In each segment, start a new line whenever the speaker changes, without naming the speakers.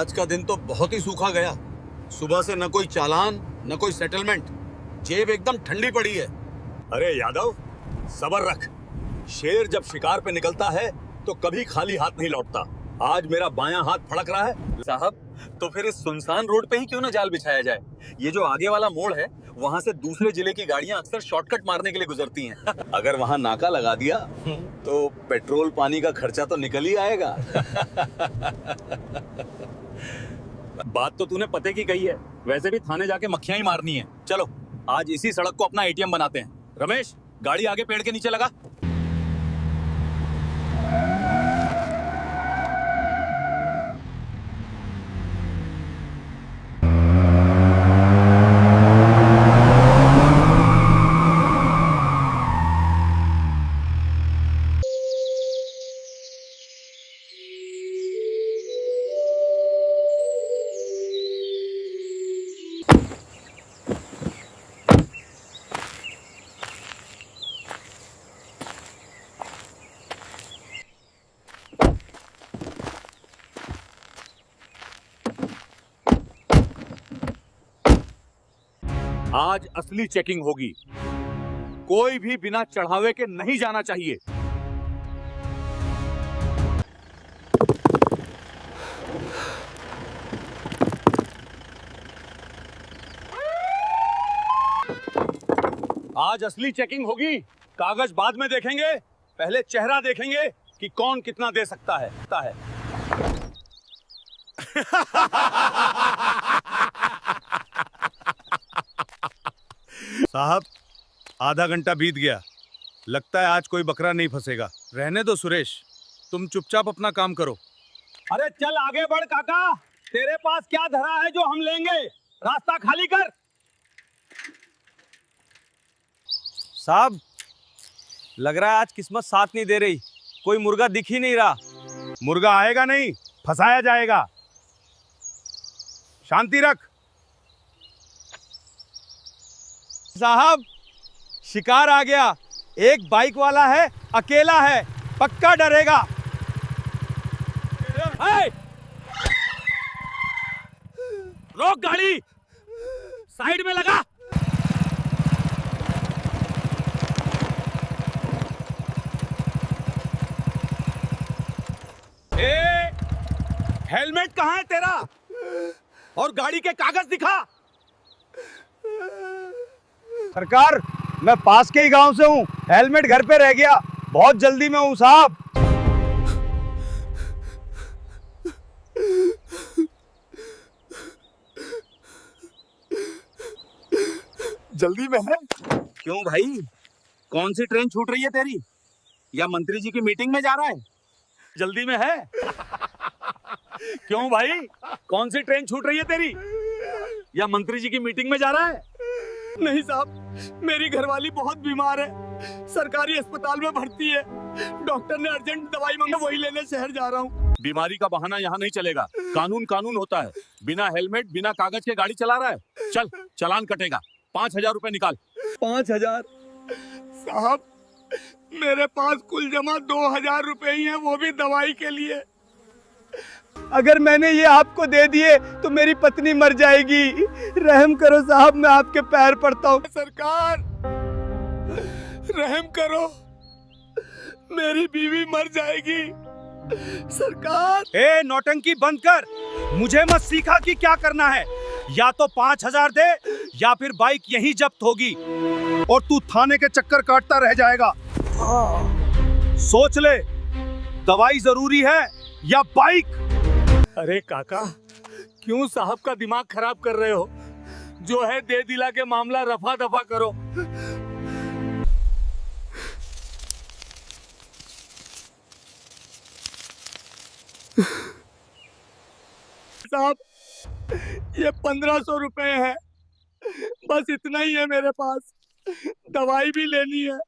आज का दिन तो बहुत ही सूखा गया। सुबह से न कोई चालान न कोई सेटलमेंट, जेब एकदम ठंडी पड़ी है।
अरे यादव, सब्र रख। शेर जब शिकार पे निकलता है तो कभी खाली हाथ नहीं लौटता। आज मेरा बायां हाथ फड़क रहा है।
साहब, तो फिर इस सुनसान रोड पे ही क्यों ना जाल बिछाया जाए? ये जो आगे वाला मोड़ है, वहाँ से दूसरे जिले की गाड़ियाँ अक्सर शॉर्टकट मारने के लिए गुजरती हैं।
अगर वहाँ नाका लगा दिया तो पेट्रोल पानी का खर्चा तो निकल ही आएगा।
बात तो तूने पते की कही है। वैसे भी थाने जाके मक्खियाँ ही मारनी है। चलो आज इसी सड़क को अपना एटीएम बनाते हैं। रमेश, गाड़ी आगे पेड़ के नीचे लगा। आज असली चेकिंग होगी। कोई भी बिना चढ़ावे के नहीं जाना चाहिए। आज असली चेकिंग होगी। कागज बाद में देखेंगे, पहले चेहरा देखेंगे कि कौन कितना दे सकता है।
साहब, आधा घंटा बीत गया। लगता है आज कोई बकरा नहीं फंसेगा। रहने दो सुरेश, तुम चुपचाप अपना काम करो।
अरे चल आगे बढ़ काका, तेरे पास क्या धरा है जो हम लेंगे? रास्ता खाली कर।
साहब, लग रहा है आज किस्मत साथ नहीं दे रही। कोई मुर्गा दिख ही नहीं रहा।
मुर्गा आएगा नहीं, फंसाया जाएगा। शांति रख।
साहब, शिकार आ गया। एक बाइक वाला है, अकेला है, पक्का डरेगा।
रोक गाड़ी, साइड में लगा। हेलमेट कहाँ है तेरा? और गाड़ी के कागज दिखा।
सरकार, मैं पास के ही गांव से हूँ। हेलमेट घर पे रह गया। बहुत जल्दी में हूँ साहब।
जल्दी में है? क्यों भाई, कौन सी ट्रेन छूट रही है तेरी? या मंत्री जी की मीटिंग में जा रहा है? जल्दी में है? क्यों भाई, कौन सी ट्रेन छूट रही है तेरी? या मंत्री जी की मीटिंग में जा रहा है?
नहीं साहब, मेरी घरवाली बहुत बीमार है, सरकारी अस्पताल में भर्ती है। डॉक्टर ने अर्जेंट दवाई मांगा, वही लेने शहर जा रहा हूँ।
बीमारी का बहाना यहाँ नहीं चलेगा। कानून कानून होता है। बिना हेलमेट, बिना कागज के गाड़ी चला रहा है। चल, चालान कटेगा। 5,000 रुपए निकाल।
5,000? साहब, मेरे पास कुल जमा 2,000 रुपए ही हैं, वो भी दवाई के लिए। अगर मैंने ये आपको दे दिए तो मेरी पत्नी मर जाएगी। रहम करो साहब, मैं आपके पैर पड़ता हूँ। सरकार, रहम करो, मेरी बीवी मर जाएगी। सरकार।
ए, नौटंकी बंद कर। मुझे मत सिखा कि क्या करना है। या तो 5,000 दे या फिर बाइक यहीं जब्त होगी और तू थाने के चक्कर काटता रह जाएगा। सोच ले, दवाई जरूरी है या बाइक?
अरे काका, क्यों साहब का दिमाग खराब कर रहे हो? जो है दे दिला के मामला रफा दफा करो। साहब, ये 1,500 रुपए है, बस इतना ही है मेरे पास। दवाई भी लेनी है।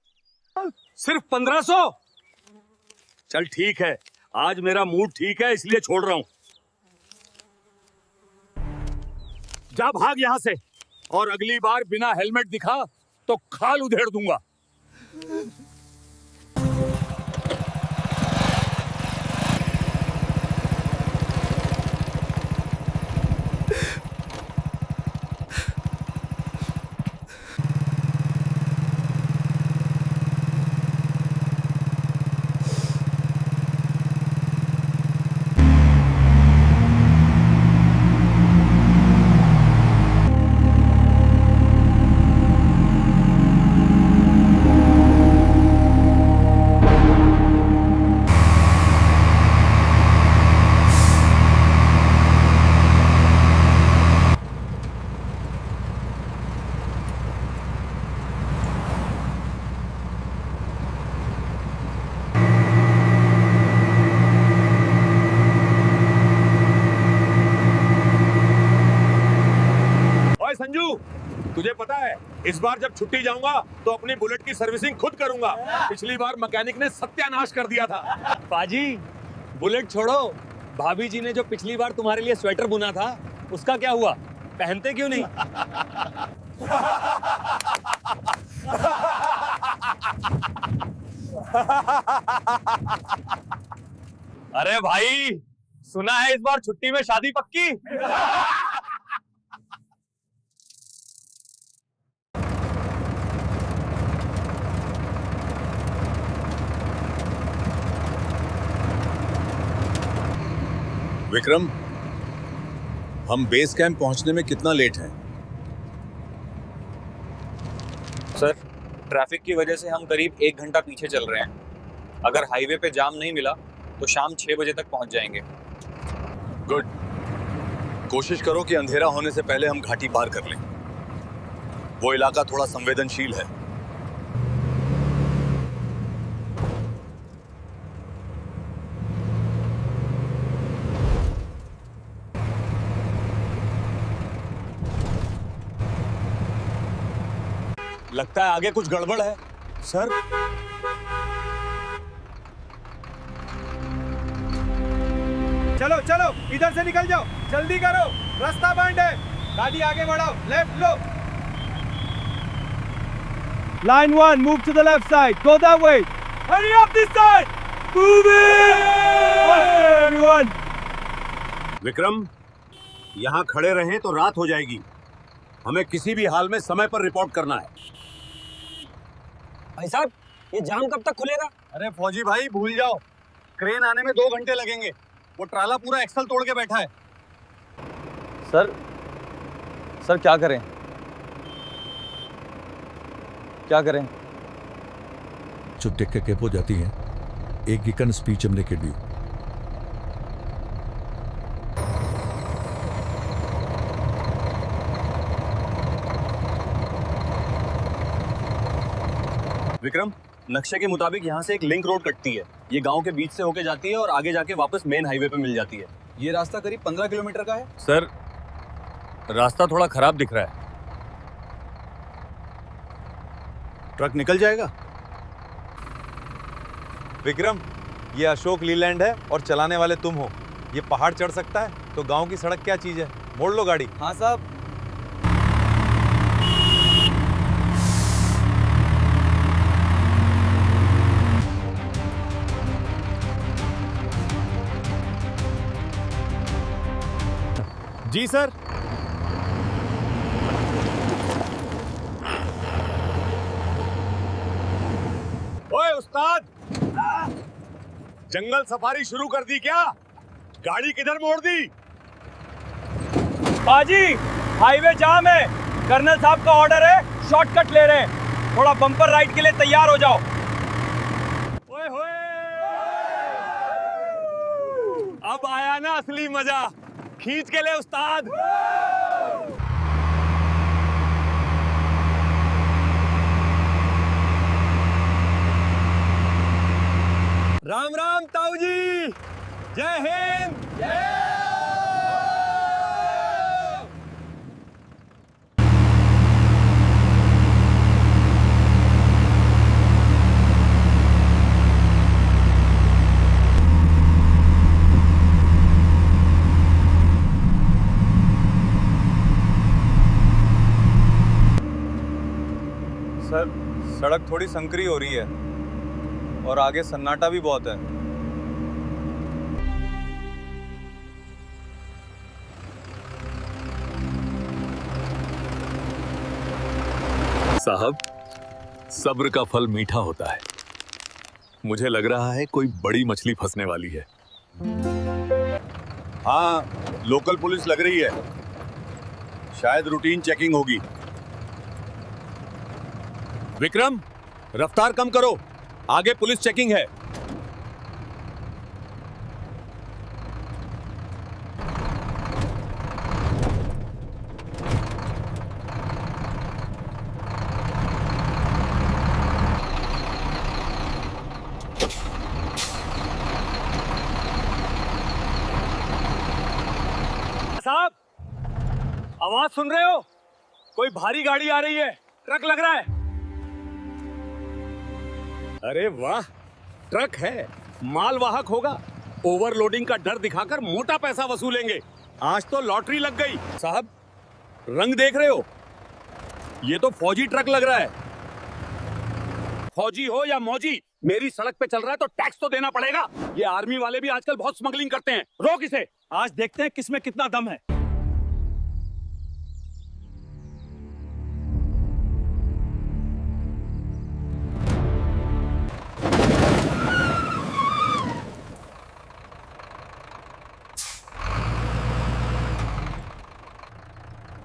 सिर्फ 1,500? चल ठीक है, आज मेरा मूड ठीक है इसलिए छोड़ रहा हूं। जा भाग यहां से, और अगली बार बिना हेलमेट दिखा तो खाल उधेड़ दूंगा। संजू, तुझे पता है इस बार जब छुट्टी जाऊंगा तो अपनी बुलेट की सर्विसिंग खुद करूंगा। पिछली बार मैकेनिक ने सत्यानाश कर दिया था।
पाजी, बुलेट छोड़ो, भाभी जी ने जो पिछली बार तुम्हारे लिए स्वेटर बुना था उसका क्या हुआ? पहनते क्यों नहीं?
अरे भाई, सुना है इस बार छुट्टी में शादी पक्की।
विक्रम, हम बेस कैंप पहुंचने में कितना लेट हैं?
सर, ट्रैफिक की वजह से हम करीब 1 घंटा पीछे चल रहे हैं। अगर हाईवे पे जाम नहीं मिला तो शाम 6 बजे तक पहुंच जाएंगे।
गुड। कोशिश करो कि अंधेरा होने से पहले हम घाटी पार कर लें। वो इलाका थोड़ा संवेदनशील है। लगता है आगे कुछ गड़बड़ है। सर,
चलो चलो, इधर से निकल जाओ, जल्दी करो, रास्ता बंद है। गाड़ी आगे बढ़ाओ, left low. Line 1, move to the left side. Go that way. Hurry up this side. Move it. Faster, everyone.
Vikram, यहाँ खड़े रहें तो रात हो जाएगी। हमें किसी भी हाल में समय पर रिपोर्ट करना है।
भाई साहब, ये जाम कब तक खुलेगा?
अरे फौजी भाई, भूल जाओ, क्रेन आने में 2 घंटे लगेंगे। वो ट्राला पूरा एक्सल तोड़ के बैठा है।
सर क्या करें? क्या करें?
चुप टेक के कैप हो जाती हैं। एक गिकन स्पीच हमने के दी।
विक्रम, नक्शे के मुताबिक यहाँ से एक लिंक रोड कटती है। ये गांव के बीच से होके जाती है और आगे जाके वापस मेन हाईवे पे मिल जाती है।
ये रास्ता करीब 15 किलोमीटर का है।
सर, रास्ता थोड़ा खराब दिख रहा है।
ट्रक निकल जाएगा।
विक्रम, ये अशोक लीलैंड है और चलाने वाले तुम हो। ये पहाड़ चढ़ सकता है तो गांव की सड़क क्या चीज है? मोड़ लो गाड़ी।
हाँ साहब।
जी सर।
ओए उस्ताद, जंगल सफारी शुरू कर दी क्या? गाड़ी किधर मोड़ दी?
बाजी, हाईवे जाम है। कर्नल साहब का ऑर्डर है, शॉर्टकट ले रहे हैं। थोड़ा बम्पर राइड के लिए तैयार हो जाओ।
ओए होए, अब आया ना असली मजा। खींच के ले उस्ताद। राम राम ताऊ जी, जय हिंद।
सर, सड़क थोड़ी संकरी हो रही है और आगे सन्नाटा भी बहुत है।
साहब, सब्र का फल मीठा होता है। मुझे लग रहा है कोई बड़ी मछली फंसने वाली है।
हाँ, लोकल पुलिस लग रही है। शायद रूटीन चेकिंग होगी।
विक्रम, रफ्तार कम करो, आगे पुलिस चेकिंग है।
साहब, आवाज सुन रहे हो? कोई भारी गाड़ी आ रही है, ट्रक लग रहा है। अरे वाह, ट्रक है, मालवाहक होगा। ओवरलोडिंग का डर दिखाकर मोटा पैसा वसूलेंगे। आज तो लॉटरी लग गई। साहब, रंग देख रहे हो? ये तो फौजी ट्रक लग रहा है। फौजी हो या मौजी, मेरी सड़क पे चल रहा है तो टैक्स तो देना पड़ेगा। ये आर्मी वाले भी आजकल बहुत स्मगलिंग करते हैं। रोक इसे। आज देखते हैं किसमें कितना दम है।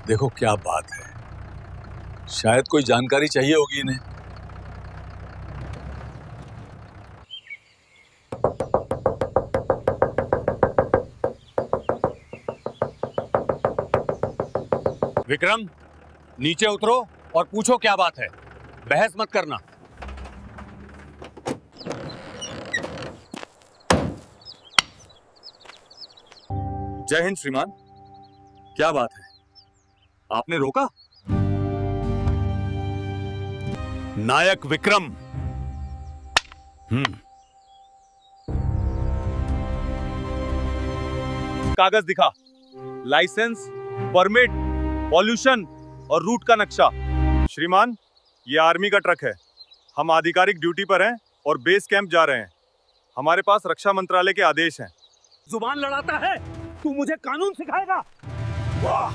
देखो क्या बात है, शायद कोई जानकारी चाहिए होगी इन्हें।
विक्रम, नीचे उतरो और पूछो क्या बात है। बहस मत करना। जय हिंद श्रीमान। क्या बात है, आपने रोका?
नायक विक्रम।
कागज दिखा, लाइसेंस, परमिट, पॉल्यूशन और रूट का नक्शा। श्रीमान, ये आर्मी का ट्रक है। हम आधिकारिक ड्यूटी पर हैं और बेस कैंप जा रहे हैं। हमारे पास रक्षा मंत्रालय के आदेश हैं।
जुबान लड़ाता है, तू मुझे कानून सिखाएगा? वाह,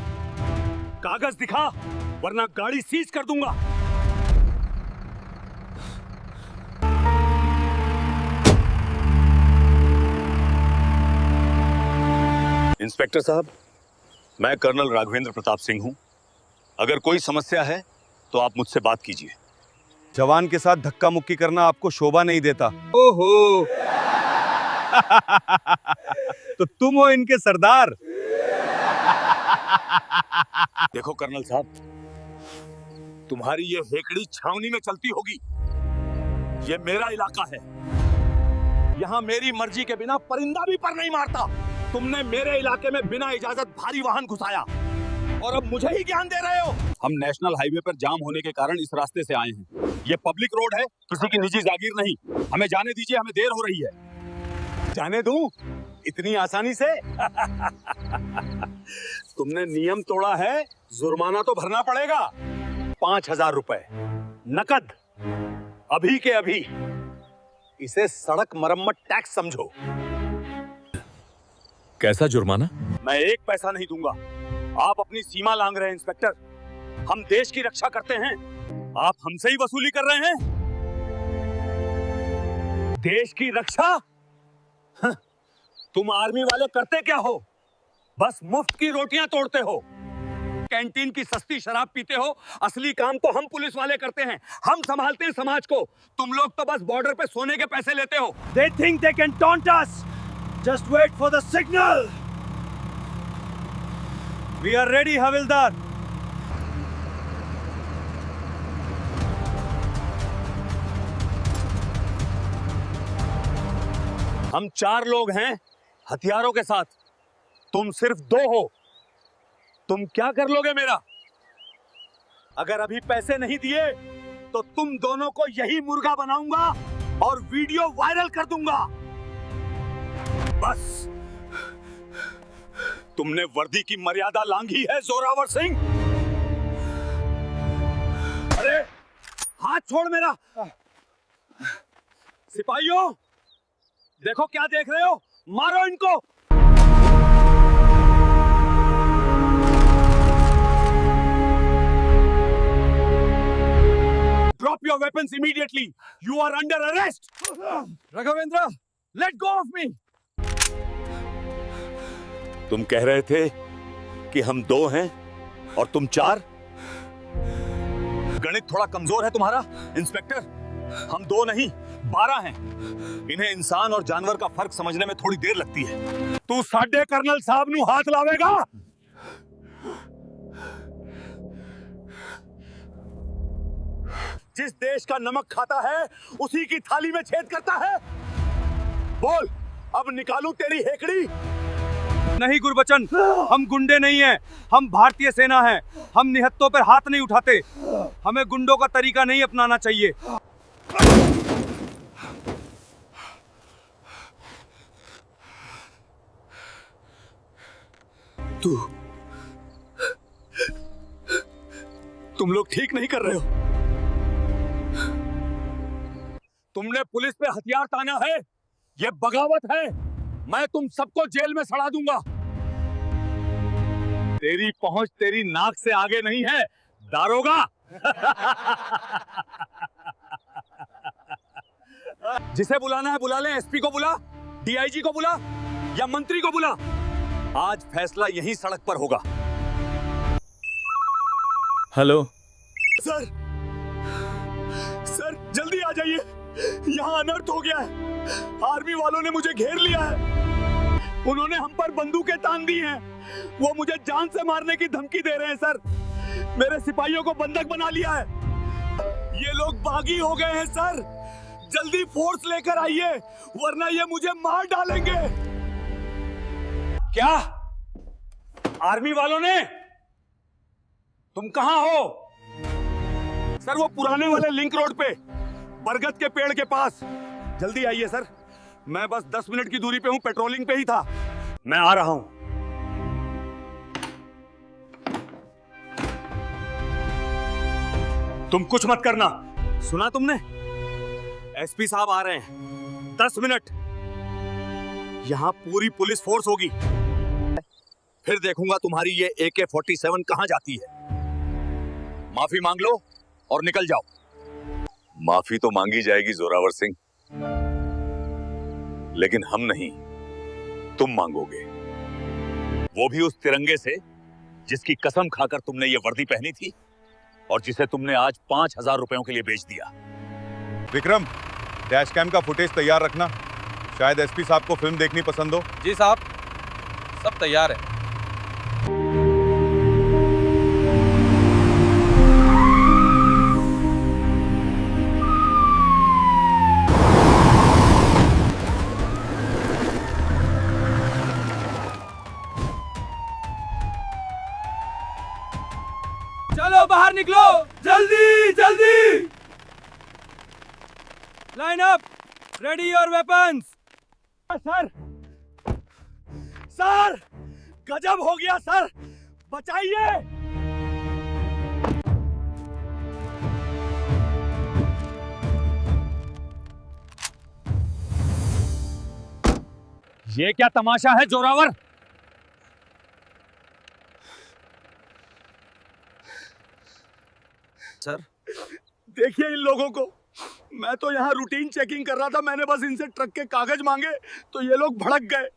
कागज दिखा वरना गाड़ी सीज कर दूंगा।
इंस्पेक्टर साहब, मैं कर्नल राघवेंद्र प्रताप सिंह हूं। अगर कोई समस्या है तो आप मुझसे बात कीजिए।
जवान के साथ धक्का मुक्की करना आपको शोभा नहीं देता।
ओहो
तो तुम हो इनके सरदार।
देखो कर्नल साहब, तुम्हारी ये हेकड़ी छावनी में चलती होगी। ये मेरा इलाका है। यहाँ मेरी मर्जी के बिना परिंदा भी पर नहीं मारता। तुमने मेरे इलाके में बिना इजाजत भारी वाहन घुसाया और अब मुझे ही ज्ञान दे रहे हो। हम नेशनल हाईवे पर जाम होने के कारण इस रास्ते से आए हैं। ये पब्लिक रोड है, किसी की निजी जागीर नहीं। हमें जाने दीजिए, हमें देर हो रही है।
जाने दूं इतनी आसानी से?
तुमने नियम तोड़ा है, जुर्माना तो भरना पड़ेगा।
5,000 रुपए नकद, अभी के अभी। इसे सड़क मरम्मत टैक्स समझो।
कैसा जुर्माना?
मैं एक पैसा नहीं दूंगा। आप अपनी सीमा लांघ रहे हैं इंस्पेक्टर। हम देश की रक्षा करते हैं, आप हमसे ही वसूली कर रहे हैं। देश की रक्षा? हाँ, तुम आर्मी वाले करते क्या हो? बस मुफ्त की रोटियां तोड़ते हो, कैंटीन की सस्ती शराब पीते हो। असली काम तो हम पुलिस वाले करते हैं। हम संभालते हैं समाज को। तुम लोग तो बस बॉर्डर पे सोने के पैसे लेते हो।
They think they can taunt us. Just wait for the signal. We are ready, हविलदार।
हम 4 लोग हैं हथियारों के साथ, तुम सिर्फ 2 हो। तुम क्या कर लोगे मेरा? अगर अभी पैसे नहीं दिए तो तुम दोनों को यही मुर्गा बनाऊंगा और वीडियो वायरल कर दूंगा। बस, तुमने वर्दी की मर्यादा लांघी है जोरावर सिंह। अरे हाथ छोड़ मेरा। सिपाहियों, देखो क्या देख रहे हो, मारो इनको। Drop your weapons immediately. You are under arrest.
Raghavendra,
Let go of me. तुम कह रहे थे कि हम 2 हैं और तुम 4? गणित थोड़ा कमजोर है तुम्हारा इंस्पेक्टर। हम 2 नहीं 12 हैं। इन्हें इंसान और जानवर का फर्क समझने में थोड़ी देर लगती है। तू साडे कर्नल साहब नू हाथ लावेगा? जिस देश का नमक खाता है उसी की थाली में छेद करता है। बोल, अब निकालूं तेरी हेकड़ी?
नहीं गुरबचन, हम गुंडे नहीं हैं, हम भारतीय सेना हैं। हम निहत्तों पर हाथ नहीं उठाते। हमें गुंडों का तरीका नहीं अपनाना चाहिए।
तुम लोग ठीक नहीं कर रहे हो। तुमने पुलिस पे हथियार ताना है, ये बगावत है। मैं तुम सबको जेल में सड़ा दूंगा। तेरी पहुंच तेरी नाक से आगे नहीं है, दारोगा। जिसे बुलाना है बुला ले। एसपी को बुला, डीआईजी को बुला या मंत्री को बुला। आज फैसला यहीं सड़क पर होगा।
हेलो
सर, सर जल्दी आ जाइए, यहाँ अनर्थ हो गया है। आर्मी वालों ने मुझे घेर लिया है। उन्होंने हम पर बंदूकें तान दी हैं। वो मुझे जान से मारने की धमकी दे रहे हैं सर। मेरे सिपाहियों को बंधक बना लिया है। ये लोग बागी हो गए हैं सर। जल्दी फोर्स लेकर आइए, वरना ये मुझे मार डालेंगे।
क्या आर्मी वालों ने? तुम कहां हो?
सर वो पुराने वाले लिंक रोड पे, बरगद के पेड़ के पास। जल्दी आइए सर, मैं बस 10 मिनट की दूरी पे हूं, पेट्रोलिंग पे ही था। मैं आ रहा हूं। तुम कुछ मत करना, सुना तुमने? एसपी साहब आ रहे हैं, 10 मिनट। यहां पूरी पुलिस फोर्स होगी। फिर देखूंगा तुम्हारी ये AK-47 कहां जाती है। माफी मांग लो और निकल जाओ। माफी तो मांगी जाएगी जोरावर सिंह, लेकिन हम नहीं, तुम मांगोगे। वो भी उस तिरंगे से जिसकी कसम खाकर तुमने ये वर्दी पहनी थी और जिसे तुमने आज 5,000 रुपयों के लिए बेच दिया।
विक्रम, डैश कैम का फुटेज तैयार रखना। शायद एसपी साहब को फिल्म देखनी पसंद हो।
जी साहब, सब तैयार है।
चलो बाहर निकलो, जल्दी जल्दी। Line up, ready your weapons.
Sir, sir गजब हो गया सर, बचाइए।
ये क्या तमाशा है जोरावर?
सर देखिए इन लोगों को। मैं तो यहाँ रूटीन चेकिंग कर रहा था। मैंने बस इनसे ट्रक के कागज मांगे तो ये लोग भड़क गए।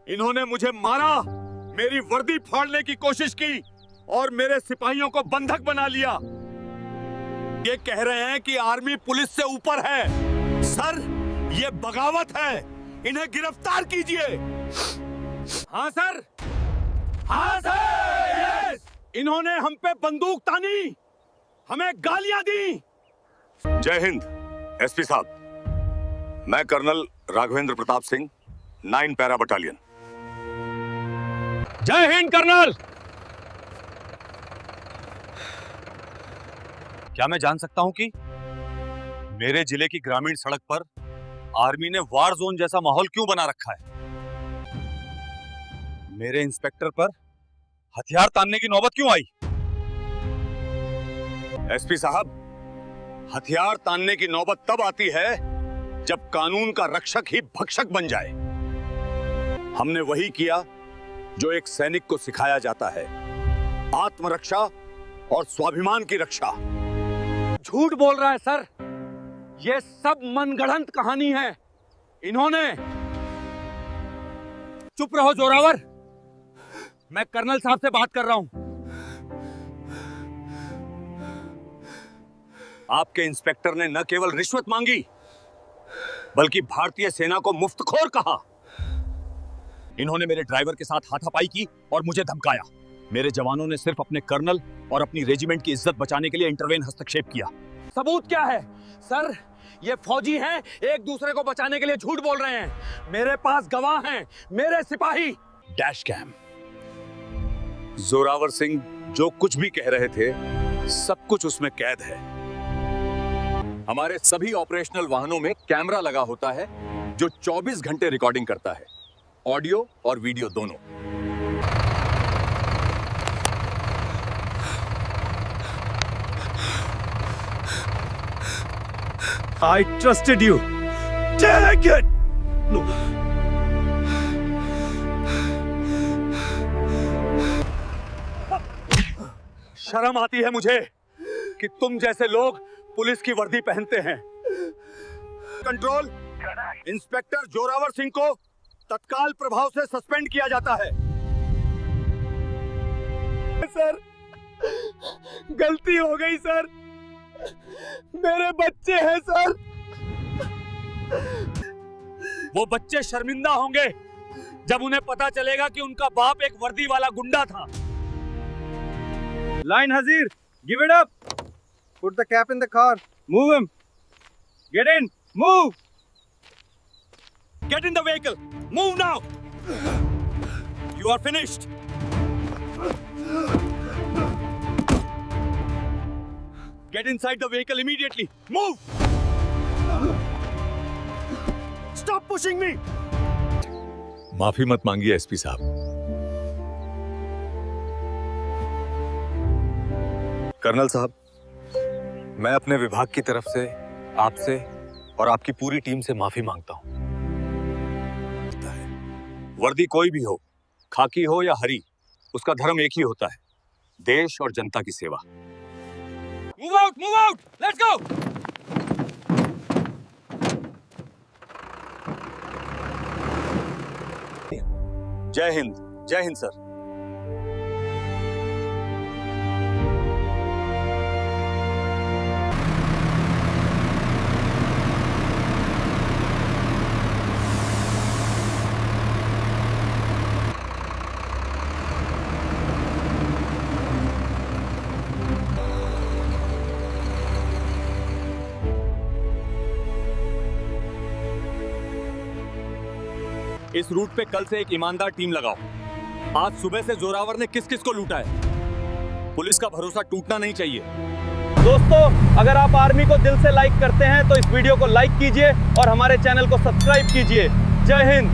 इन्होंने मुझे मारा, मेरी वर्दी फाड़ने की कोशिश की और मेरे सिपाहियों को बंधक बना लिया। ये कह रहे हैं कि आर्मी पुलिस से ऊपर है। सर ये बगावत है, इन्हें गिरफ्तार कीजिए। हाँ सर, हाँ सर, यस। इन्होंने हम पे बंदूक तानी, हमें गालियां दी। जय हिंद एसपी साहब, मैं colonel Raghavendra Pratap Singh, 9 para battalion.
जय हिंद कर्नल।
क्या मैं जान सकता हूं कि मेरे जिले की ग्रामीण सड़क पर आर्मी ने वार जोन जैसा माहौल क्यों बना रखा है? मेरे इंस्पेक्टर पर हथियार तानने की नौबत क्यों आई? एसपी साहब, हथियार तानने की नौबत तब आती है जब कानून का रक्षक ही भक्षक बन जाए। हमने वही किया जो एक सैनिक को सिखाया जाता है, आत्मरक्षा और स्वाभिमान की रक्षा।
झूठ बोल रहा है सर, ये सब मनगढ़ंत कहानी है। इन्होंने।
चुप रहो जोरावर, मैं कर्नल साहब से बात कर रहा हूं।
आपके इंस्पेक्टर ने न केवल रिश्वत मांगी बल्कि भारतीय सेना को मुफ्तखोर कहा। इन्होंने मेरे ड्राइवर के साथ हाथापाई की और मुझे धमकाया। मेरे जवानों ने सिर्फ अपने कर्नल और अपनी रेजिमेंट की इज्जत बचाने के लिए इंटरवेन हस्तक्षेप किया।
सबूत क्या है सर? ये फौजी हैं, एक दूसरे को बचाने के लिए झूठ बोल रहे हैं। मेरे पास गवाह हैं, मेरे सिपाही।
Dash cam. जोरावर सिंह जो कुछ भी कह रहे थे सब कुछ उसमें कैद है। हमारे सभी ऑपरेशनल वाहनों में कैमरा लगा होता है जो 24 घंटे रिकॉर्डिंग करता है, ऑडियो और वीडियो दोनों।
I trusted you. Take it. No.
शर्म आती है मुझे कि तुम जैसे लोग पुलिस की वर्दी पहनते हैं। कंट्रोल, इंस्पेक्टर जोरावर सिंह को तत्काल प्रभाव से सस्पेंड किया जाता है।
सर, गलती हो गई सर, मेरे बच्चे हैं सर।
वो बच्चे शर्मिंदा होंगे जब उन्हें पता चलेगा कि उनका बाप एक वर्दी वाला गुंडा था।
Line Hazir, give it up. Put the cap in the car. Move him. Get in. Move.
Get in the vehicle. Move now. You are finished. Get inside the vehicle immediately. Move. Stop pushing me.
माफी मत मांगिए SP साहब।
Colonel साहब, मैं अपने विभाग की तरफ से आपसे और आपकी पूरी टीम से माफी मांगता हूं।
वर्दी कोई भी हो, खाकी हो या हरी, उसका धर्म एक ही होता है, देश और जनता की सेवा।
Move out. Move out. Let's go.
जय हिंद। जय हिंद सर।
इस रूट पे कल से एक ईमानदार टीम लगाओ। आज सुबह से जोरावर ने किस किस को लूटा है। पुलिस का भरोसा टूटना नहीं चाहिए।
दोस्तों, अगर आप आर्मी को दिल से लाइक करते हैं तो इस वीडियो को लाइक कीजिए और हमारे चैनल को सब्सक्राइब कीजिए। जय हिंद।